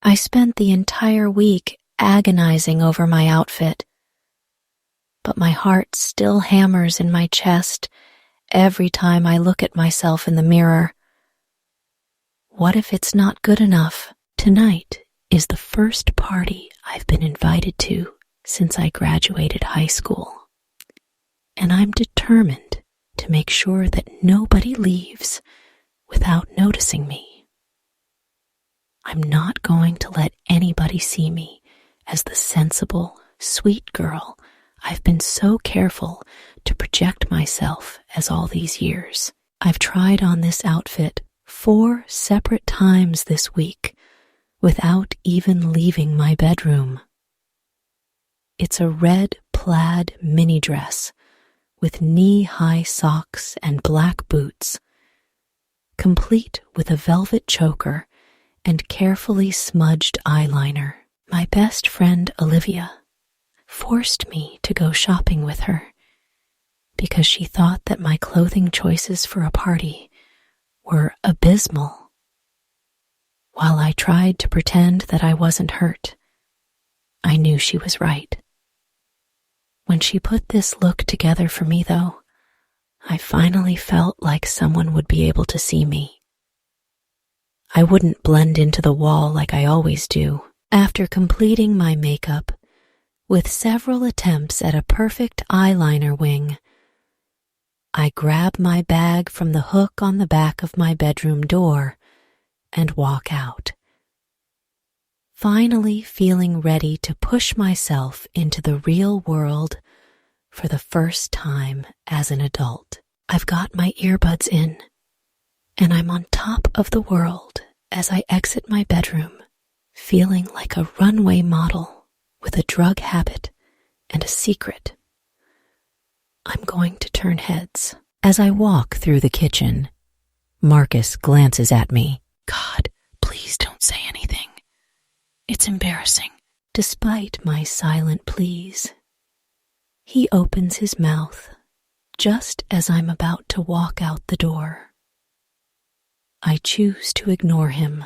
I spent the entire week agonizing over my outfit, but my heart still hammers in my chest every time I look at myself in the mirror. What if it's not good enough? Tonight is the first party I've been invited to since I graduated high school, and I'm determined to make sure that nobody leaves without noticing me. I'm not going to let anybody see me as the sensible, sweet girl I've been so careful to project myself as all these years. I've tried on this outfit 4 separate times this week without even leaving my bedroom. It's a red plaid mini dress with knee-high socks and black boots, complete with a velvet choker and carefully smudged eyeliner. My best friend Olivia forced me to go shopping with her because she thought that my clothing choices for a party were abysmal. While I tried to pretend that I wasn't hurt, I knew she was right. When she put this look together for me, though, I finally felt like someone would be able to see me. I wouldn't blend into the wall like I always do. After completing my makeup, with several attempts at a perfect eyeliner wing, I grab my bag from the hook on the back of my bedroom door and walk out, finally feeling ready to push myself into the real world for the first time as an adult. I've got my earbuds in, and I'm on top of the world as I exit my bedroom, feeling like a runway model with a drug habit and a secret. I'm going to turn heads. As I walk through the kitchen, Marcus glances at me. God, please don't say anything. It's embarrassing. Despite my silent pleas, he opens his mouth just as I'm about to walk out the door. I choose to ignore him,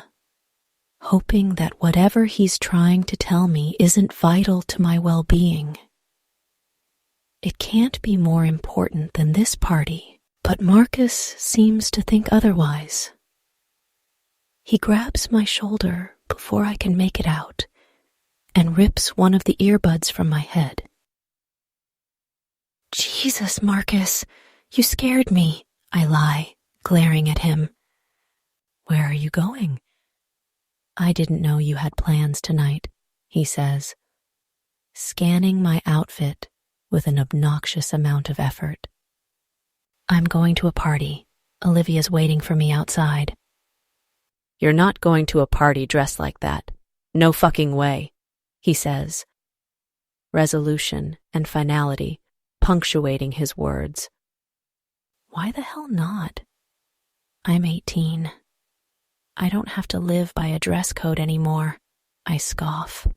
hoping that whatever he's trying to tell me isn't vital to my well-being. It can't be more important than this party, but Marcus seems to think otherwise. He grabs my shoulder before I can make it out and rips one of the earbuds from my head. Jesus, Marcus, you scared me, I lie, glaring at him. Where are you going? I didn't know you had plans tonight, he says, scanning my outfit with an obnoxious amount of effort. I'm going to a party. Olivia's waiting for me outside. You're not going to a party dressed like that. No fucking way, he says, resolution and finality punctuating his words. Why the hell not? I'm 18. I don't have to live by a dress code anymore, I scoff.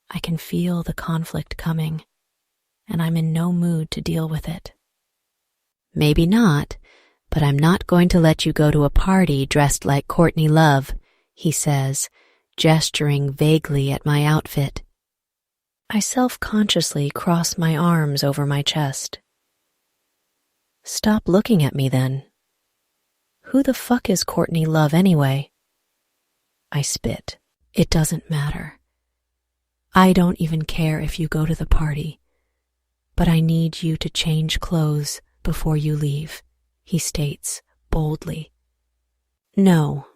I can feel the conflict coming, and I'm in no mood to deal with it. Maybe not, but I'm not going to let you go to a party dressed like Courtney Love, he says, gesturing vaguely at my outfit. I self-consciously cross my arms over my chest. Stop looking at me then. Who the fuck is Courtney Love anyway? I spit. It doesn't matter. I don't even care if you go to the party, but I need you to change clothes before you leave, he states boldly. No,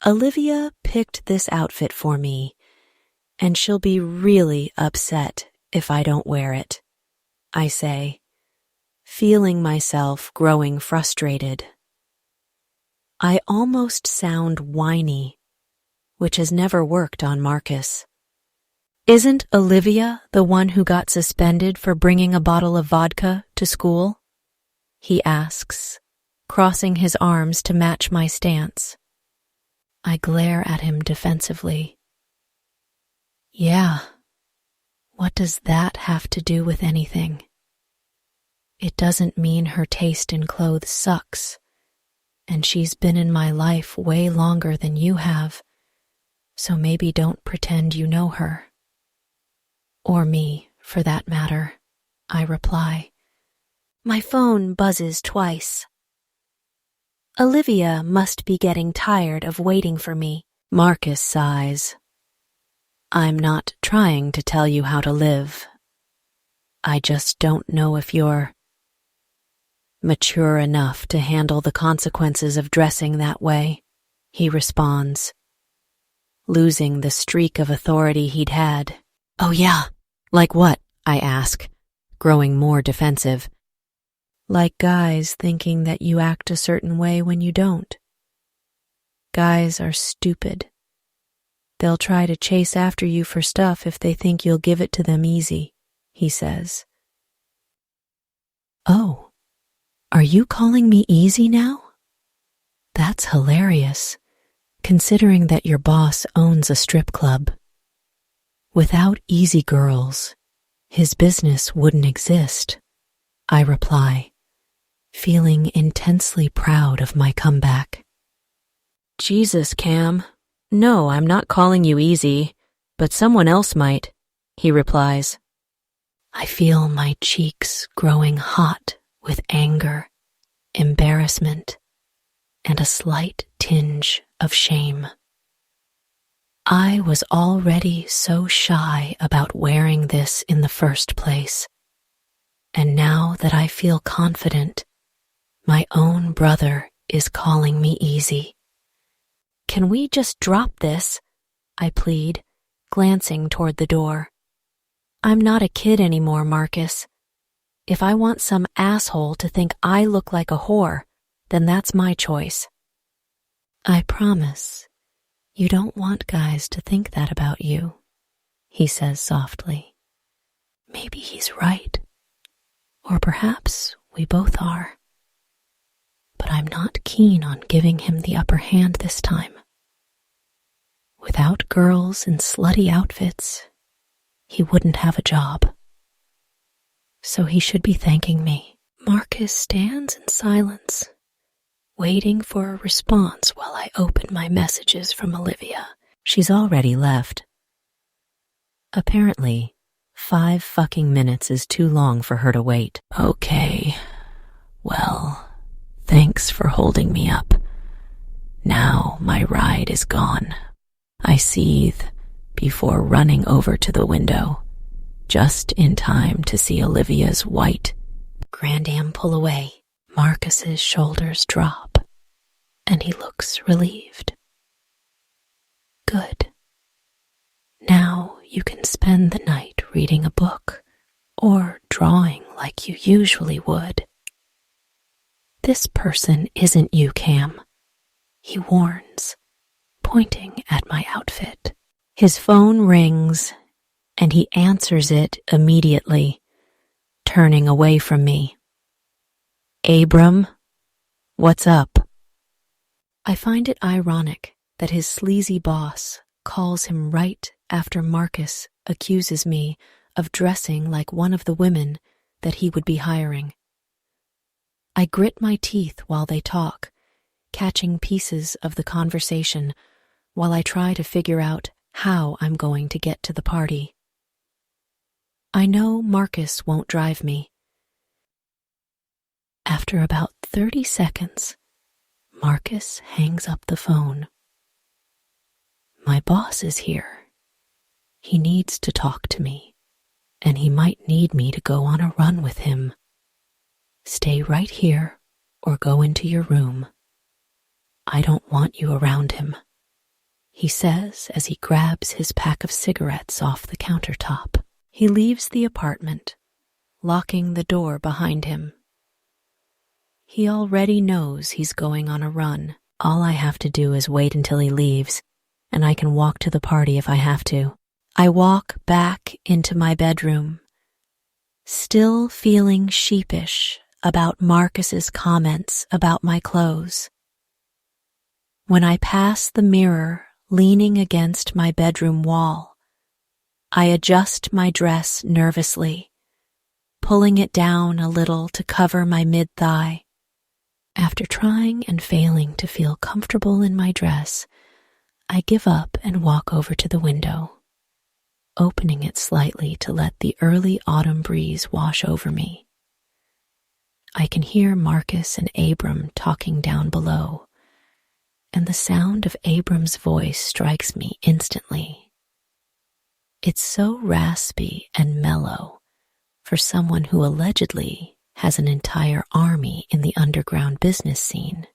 Olivia picked this outfit for me, and she'll be really upset if I don't wear it, I say, feeling myself growing frustrated. I almost sound whiny, which has never worked on Marcus. Isn't Olivia the one who got suspended for bringing a bottle of vodka to school? He asks, crossing his arms to match my stance. I glare at him defensively. Yeah, what does that have to do with anything? It doesn't mean her taste in clothes sucks, and she's been in my life way longer than you have, So maybe don't pretend you know her. Or me, for that matter, I reply. My phone buzzes twice. Olivia must be getting tired of waiting for me. Marcus sighs. I'm not trying to tell you how to live. I just don't know if you're mature enough to handle the consequences of dressing that way, he responds, losing the streak of authority he'd had. Oh yeah, like what? I ask, growing more defensive. Like guys thinking that you act a certain way when you don't. Guys are stupid. They'll try to chase after you for stuff if they think you'll give it to them easy, he says. Oh, are you calling me easy now? That's hilarious, considering that your boss owns a strip club. Without easy girls, his business wouldn't exist, I reply, feeling intensely proud of my comeback. Jesus, Cam. No, I'm not calling you easy, but someone else might, he replies. I feel my cheeks growing hot with anger, embarrassment, and a slight tinge of shame. I was already so shy about wearing this in the first place, and now that I feel confident, my own brother is calling me easy. Can we just drop this? I plead, glancing toward the door. I'm not a kid anymore, Marcus. If I want some asshole to think I look like a whore, then that's my choice. I promise, you don't want guys to think that about you, he says softly. Maybe he's right. Or perhaps we both are. But I'm not keen on giving him the upper hand this time. Without girls in slutty outfits, he wouldn't have a job. So he should be thanking me. Marcus stands in silence, waiting for a response while I open my messages from Olivia. She's already left. Apparently, 5 fucking minutes is too long for her to wait. Okay, well, thanks for holding me up. Now my ride is gone. I seethe before running over to the window, just in time to see Olivia's white Grand Am pull away. Marcus's shoulders drop, and he looks relieved. Good. Now you can spend the night reading a book or drawing like you usually would. This person isn't you, Cam, he warns, pointing at my outfit. His phone rings, and he answers it immediately, turning away from me. Abram, what's up? I find it ironic that his sleazy boss calls him right after Marcus accuses me of dressing like one of the women that he would be hiring. I grit my teeth while they talk, catching pieces of the conversation while I try to figure out how I'm going to get to the party. I know Marcus won't drive me. After about 30 seconds, Marcus hangs up the phone. My boss is here. He needs to talk to me, and he might need me to go on a run with him. Stay right here or go into your room. I don't want you around him, he says as he grabs his pack of cigarettes off the countertop. He leaves the apartment, locking the door behind him. He already knows he's going on a run. All I have to do is wait until he leaves, and I can walk to the party if I have to. I walk back into my bedroom, still feeling sheepish about Marcus's comments about my clothes. When I pass the mirror leaning against my bedroom wall, I adjust my dress nervously, pulling it down a little to cover my mid-thigh. After trying and failing to feel comfortable in my dress, I give up and walk over to the window, opening it slightly to let the early autumn breeze wash over me. I can hear Marcus and Abram talking down below, and the sound of Abram's voice strikes me instantly. It's so raspy and mellow for someone who allegedly has an entire army in the underground business scene.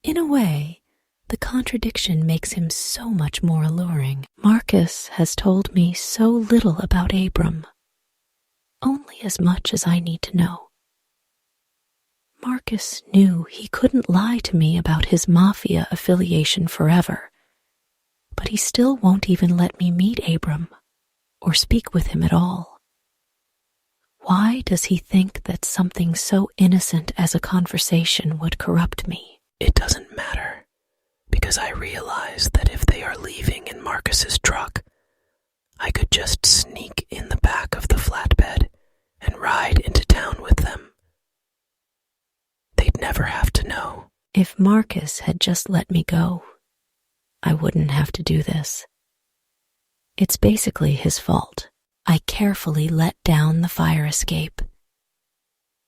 In a way, the contradiction makes him so much more alluring. Marcus has told me so little about Abram, only as much as I need to know. Marcus knew he couldn't lie to me about his Mafia affiliation forever, but he still won't even let me meet Abram or speak with him at all. Why does he think that something so innocent as a conversation would corrupt me? It doesn't matter, because I realize that if they are leaving in Marcus's truck, I could just sneak in the back of the flatbed and ride into town with them. They'd never have to know. If Marcus had just let me go, I wouldn't have to do this. It's basically his fault. I carefully let down the fire escape,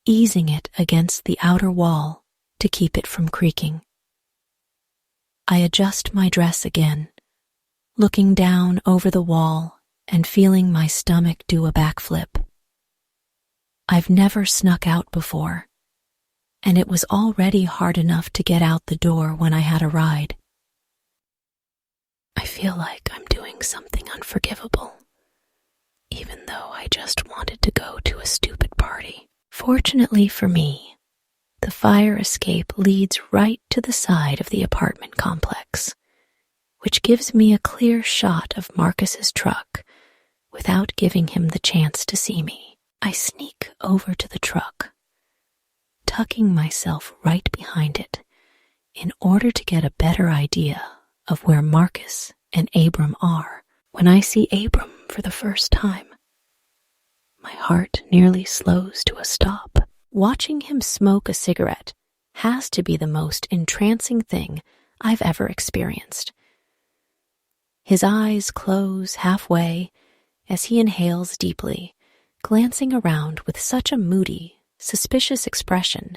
easing it against the outer wall to keep it from creaking. I adjust my dress again, looking down over the wall and feeling my stomach do a backflip. I've never snuck out before, and it was already hard enough to get out the door when I had a ride. I feel like I'm doing something unforgivable, even though I just wanted to go to a stupid party. Fortunately for me, the fire escape leads right to the side of the apartment complex, which gives me a clear shot of Marcus's truck without giving him the chance to see me. I sneak over to the truck, tucking myself right behind it in order to get a better idea of where Marcus and Abram are. When I see Abram for the first time, my heart nearly slows to a stop. Watching him smoke a cigarette has to be the most entrancing thing I've ever experienced. His eyes close halfway as he inhales deeply, glancing around with such a moody, suspicious expression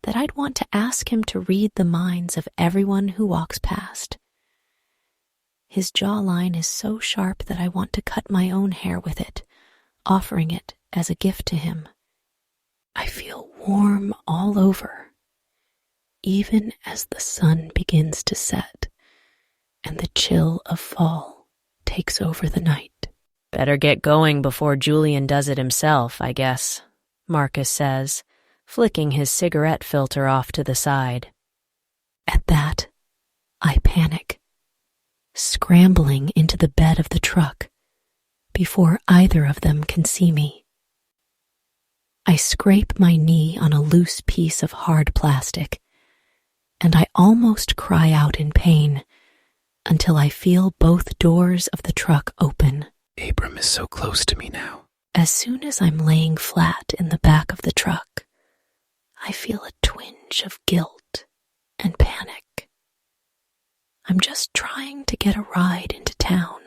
that I'd want to ask him to read the minds of everyone who walks past. His jawline is so sharp that I want to cut my own hair with it, offering it as a gift to him. I feel warm all over, even as the sun begins to set and the chill of fall takes over the night. Better get going before Julian does it himself, I guess, Marcus says, flicking his cigarette filter off to the side. At that, I panic, scrambling into the bed of the truck before either of them can see me. I scrape my knee on a loose piece of hard plastic, and I almost cry out in pain until I feel both doors of the truck open. Abram is so close to me now. As soon as I'm laying flat in the back of the truck, I feel a twinge of guilt and panic. I'm just trying to get a ride into town.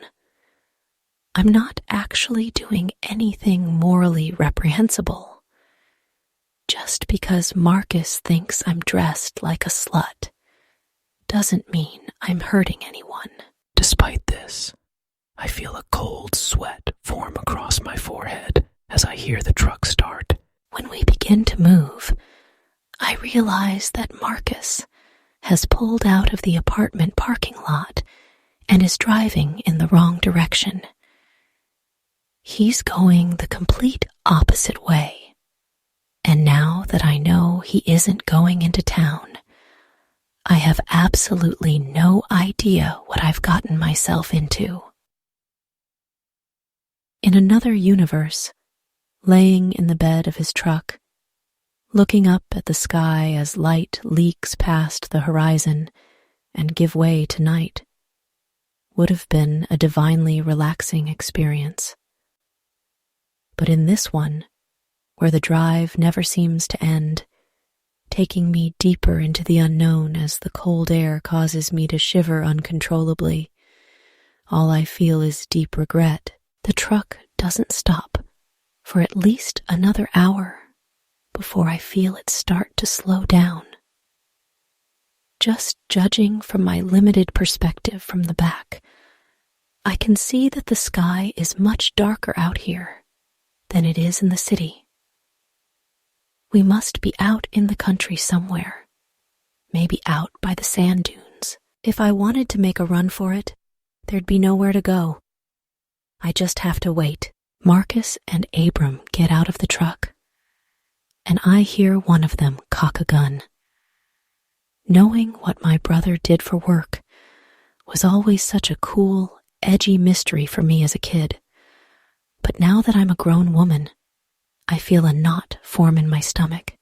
I'm not actually doing anything morally reprehensible. Just because Marcus thinks I'm dressed like a slut doesn't mean I'm hurting anyone. Despite this, I feel a cold sweat form across my forehead as I hear the truck start. When we begin to move, I realize that Marcus has pulled out of the apartment parking lot and is driving in the wrong direction. He's going the complete opposite way. And now that I know he isn't going into town, I have absolutely no idea what I've gotten myself into. In another universe, laying in the bed of his truck, looking up at the sky as light leaks past the horizon and give way to night, would have been a divinely relaxing experience. But in this one, where the drive never seems to end, taking me deeper into the unknown as the cold air causes me to shiver uncontrollably. All I feel is deep regret. The truck doesn't stop for at least another hour before I feel it start to slow down. Just judging from my limited perspective from the back, I can see that the sky is much darker out here than it is in the city. We must be out in the country somewhere, maybe out by the sand dunes. If I wanted to make a run for it, there'd be nowhere to go. I just have to wait. Marcus and Abram get out of the truck, and I hear one of them cock a gun. Knowing what my brother did for work was always such a cool, edgy mystery for me as a kid. But now that I'm a grown woman, I feel a knot form in my stomach.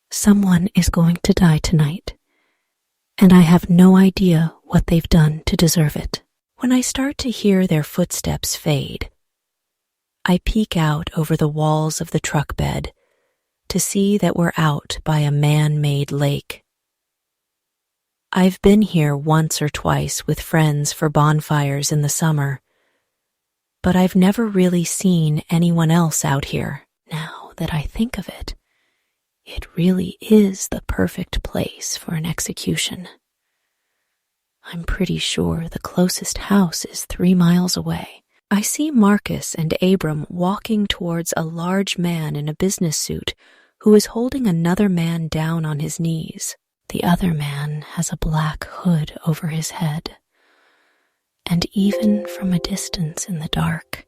Someone is going to die tonight, and I have no idea what they've done to deserve it. When I start to hear their footsteps fade, I peek out over the walls of the truck bed to see that we're out by a man-made lake. I've been here once or twice with friends for bonfires in the summer, but I've never really seen anyone else out here. Now that I think of it, it really is the perfect place for an execution. I'm pretty sure the closest house is 3 miles away. I see Marcus and Abram walking towards a large man in a business suit who is holding another man down on his knees. The other man has a black hood over his head, and even from a distance in the dark,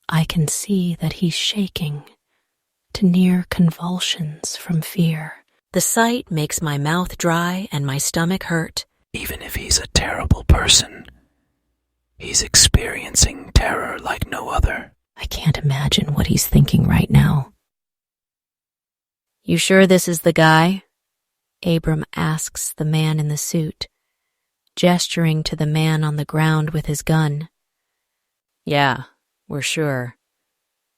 I can see that he's shaking to near convulsions from fear. The sight makes my mouth dry and my stomach hurt. Even if he's a terrible person, he's experiencing terror like no other. I can't imagine what he's thinking right now. You sure this is the guy? Abram asks the man in the suit, gesturing to the man on the ground with his gun. Yeah, we're sure.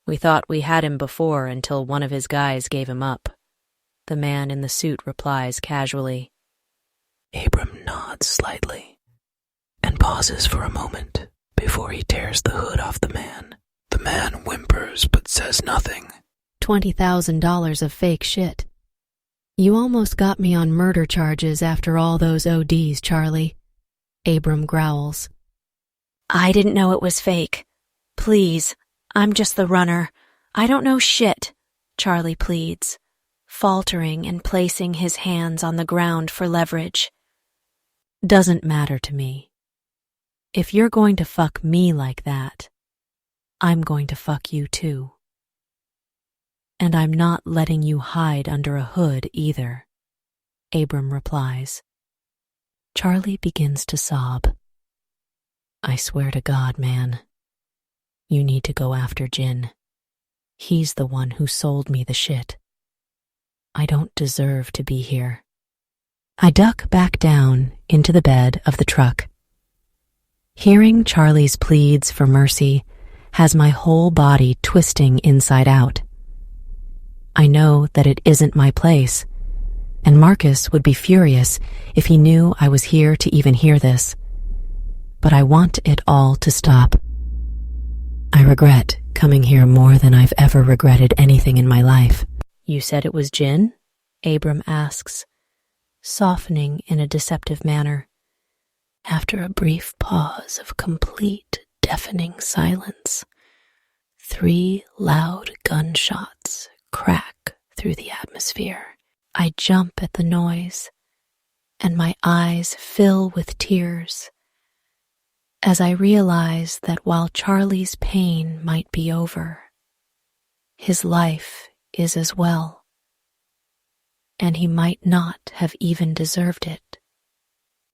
We thought we had him before until one of his guys gave him up. The man in the suit replies casually. Abram nods slightly and pauses for a moment before he tears the hood off the man. The man whimpers but says nothing. $20,000 of fake shit. You almost got me on murder charges after all those ODs, Charlie. Abram growls. I didn't know it was fake. Please, I'm just the runner. I don't know shit, Charlie pleads, faltering and placing his hands on the ground for leverage. Doesn't matter to me. If you're going to fuck me like that, I'm going to fuck you too. And I'm not letting you hide under a hood either, Abram replies. Charlie begins to sob. I swear to God, man, you need to go after Jin. He's the one who sold me the shit. I don't deserve to be here. I duck back down into the bed of the truck. Hearing Charlie's pleads for mercy has my whole body twisting inside out. I know that it isn't my place, and Marcus would be furious if he knew I was here to even hear this. But I want it all to stop. I regret coming here more than I've ever regretted anything in my life. You said it was Jin? Abram asks, softening in a deceptive manner. After a brief pause of complete, deafening silence, 3 loud gunshots crack through the atmosphere. I jump at the noise, and my eyes fill with tears as I realize that while Charlie's pain might be over, his life is as well, and he might not have even deserved it.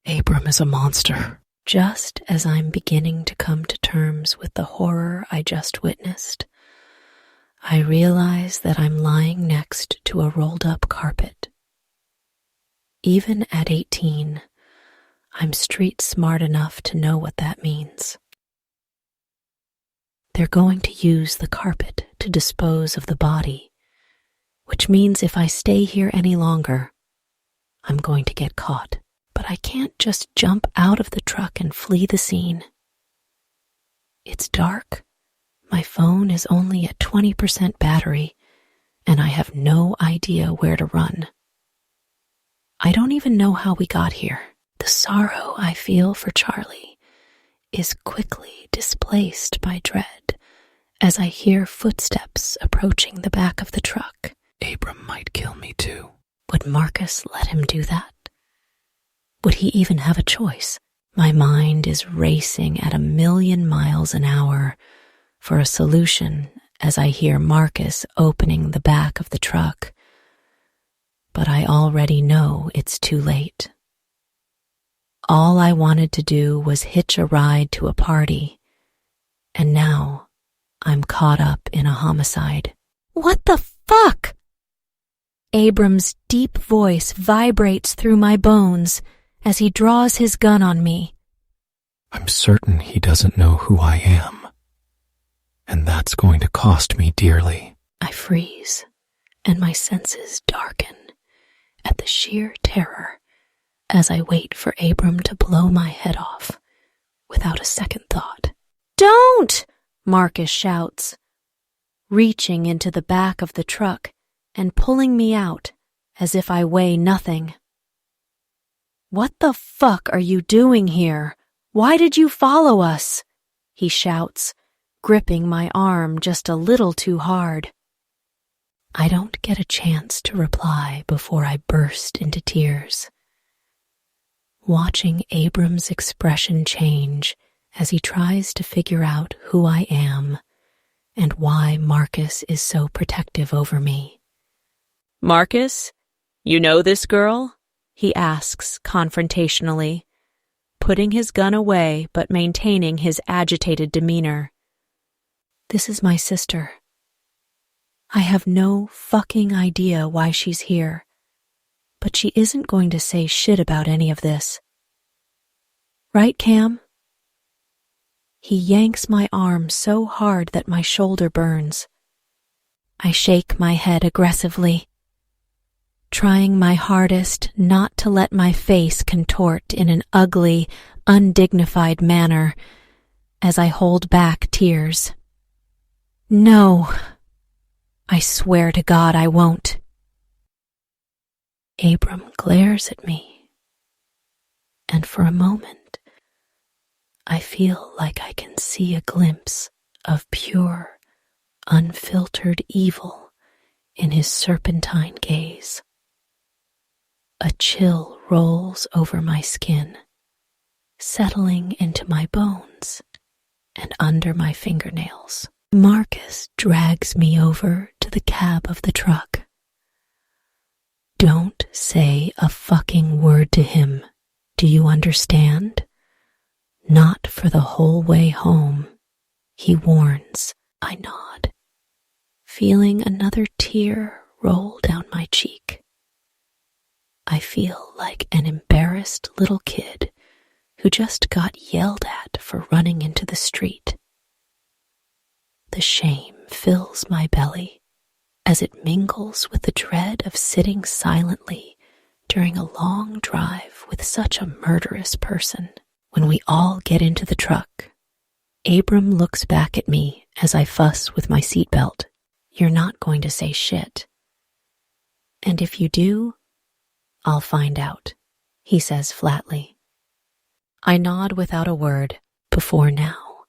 Abram is a monster. Just as I'm beginning to come to terms with the horror I just witnessed, I realize that I'm lying next to a rolled-up carpet. Even at 18, I'm street smart enough to know what that means. They're going to use the carpet to dispose of the body, which means if I stay here any longer, I'm going to get caught. But I can't just jump out of the truck and flee the scene. It's dark. My phone is only at 20% battery, and I have no idea where to run. I don't even know how we got here. The sorrow I feel for Charlie is quickly displaced by dread as I hear footsteps approaching the back of the truck. Abram might kill me too. Would Marcus let him do that? Would he even have a choice? My mind is racing at 1,000,000 miles an hour for a solution as I hear Marcus opening the back of the truck. But I already know it's too late. All I wanted to do was hitch a ride to a party, and now I'm caught up in a homicide. What the fuck? Abram's deep voice vibrates through my bones as he draws his gun on me. I'm certain he doesn't know who I am, and that's going to cost me dearly. I freeze, and my senses darken at the sheer terror as I wait for Abram to blow my head off without a second thought. Don't! Marcus shouts, reaching into the back of the truck and pulling me out as if I weigh nothing. What the fuck are you doing here? Why did you follow us? He shouts, gripping my arm just a little too hard. I don't get a chance to reply before I burst into tears. Watching Abram's expression change as he tries to figure out who I am and why Marcus is so protective over me. Marcus, you know this girl? He asks confrontationally, putting his gun away but maintaining his agitated demeanor. This is my sister. I have no fucking idea why she's here, but she isn't going to say shit about any of this. Right, Cam? He yanks my arm so hard that my shoulder burns. I shake my head aggressively, trying my hardest not to let my face contort in an ugly, undignified manner as I hold back tears. No, I swear to God I won't. Abram glares at me, and for a moment, I feel like I can see a glimpse of pure, unfiltered evil in his serpentine gaze. A chill rolls over my skin, settling into my bones and under my fingernails. Marcus drags me over to the cab of the truck. Don't say a fucking word to him, do you understand? Not for the whole way home, he warns. I nod, feeling another tear roll down my cheek. I feel like an embarrassed little kid who just got yelled at for running into the street. The shame fills my belly as it mingles with the dread of sitting silently during a long drive with such a murderous person. When we all get into the truck, Abram looks back at me as I fuss with my seatbelt. You're not going to say shit. And if you do, I'll find out, he says flatly. I nod without a word. Before now,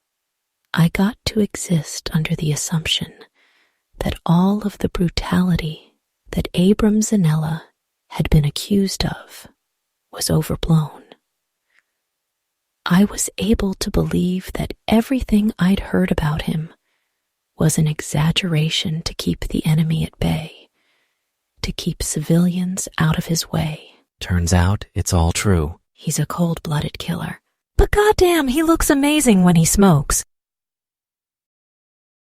I got to exist under the assumption that all of the brutality that Abram Zanella had been accused of was overblown. I was able to believe that everything I'd heard about him was an exaggeration to keep the enemy at bay, to keep civilians out of his way. Turns out it's all true. He's a cold-blooded killer. But goddamn, he looks amazing when he smokes.